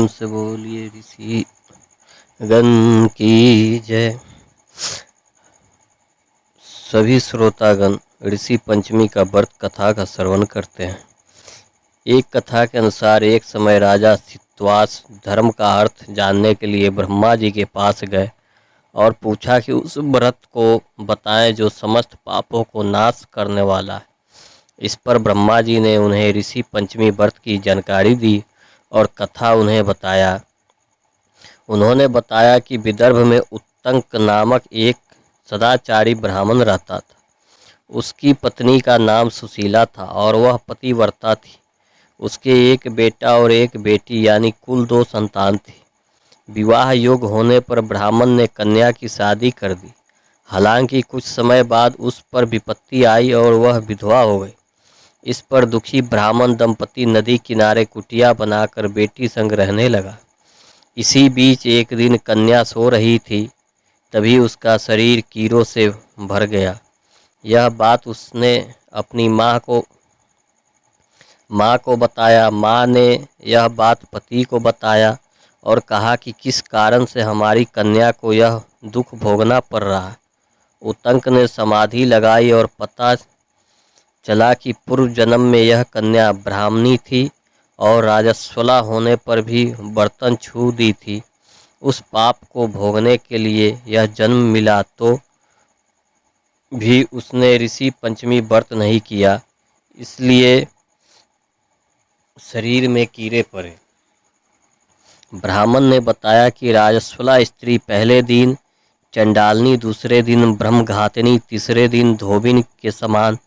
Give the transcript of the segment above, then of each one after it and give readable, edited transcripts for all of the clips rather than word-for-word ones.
प्रेम से बोलिए ऋषि गण की जय। सभी श्रोतागण ऋषि पंचमी का व्रत कथा का श्रवण करते हैं। एक कथा के अनुसार एक समय राजा सित्वास धर्म का अर्थ जानने के लिए ब्रह्मा जी के पास गए और पूछा कि उस व्रत को बताएं जो समस्त पापों को नाश करने वाला है। इस पर ब्रह्मा जी ने उन्हें ऋषि पंचमी व्रत की जानकारी दी और कथा उन्हें बताया। उन्होंने बताया कि विदर्भ में उत्तंक नामक एक सदाचारी ब्राह्मण रहता था। उसकी पत्नी का नाम सुशीला था और वह पतिव्रता थी। उसके एक बेटा और एक बेटी यानी कुल 2 संतान थी। विवाह योग्य होने पर ब्राह्मण ने कन्या की शादी कर दी। हालांकि कुछ समय बाद उस पर विपत्ति आई और वह विधवा हो गई। इस पर दुखी ब्राह्मण दंपति नदी किनारे कुटिया बनाकर बेटी संग रहने लगा। इसी बीच एक दिन कन्या सो रही थी, तभी उसका शरीर कीड़ों से भर गया। यह बात उसने अपनी माँ को बताया। माँ ने यह बात पति को बताया और कहा कि किस कारण से हमारी कन्या को यह दुख भोगना पड़ रहा है। उत्तंक ने समाधि लगाई और पता चला कि पूर्व जन्म में यह कन्या ब्राह्मणी थी और राजस्वला होने पर भी बर्तन छू दी थी। उस पाप को भोगने के लिए यह जन्म मिला तो भी उसने ऋषि पंचमी व्रत नहीं किया, इसलिए शरीर में कीड़े पड़े। ब्राह्मण ने बताया कि राजस्वला स्त्री पहले दिन चंडालनी, दूसरे दिन ब्रह्मघातिनी, तीसरे दिन धोबिन के समान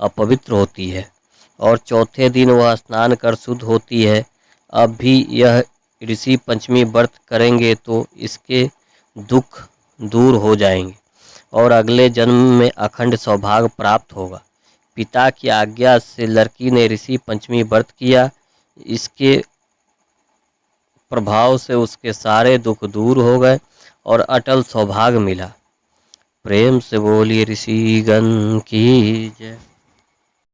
अपवित्र होती है और चौथे दिन वह स्नान कर शुद्ध होती है। अब भी यह ऋषि पंचमी व्रत करेंगे तो इसके दुख दूर हो जाएंगे और अगले जन्म में अखंड सौभाग्य प्राप्त होगा। पिता की आज्ञा से लड़की ने ऋषि पंचमी व्रत किया। इसके प्रभाव से उसके सारे दुख दूर हो गए और अटल सौभाग्य मिला। प्रेम से बोलिए ऋषि गण की जय।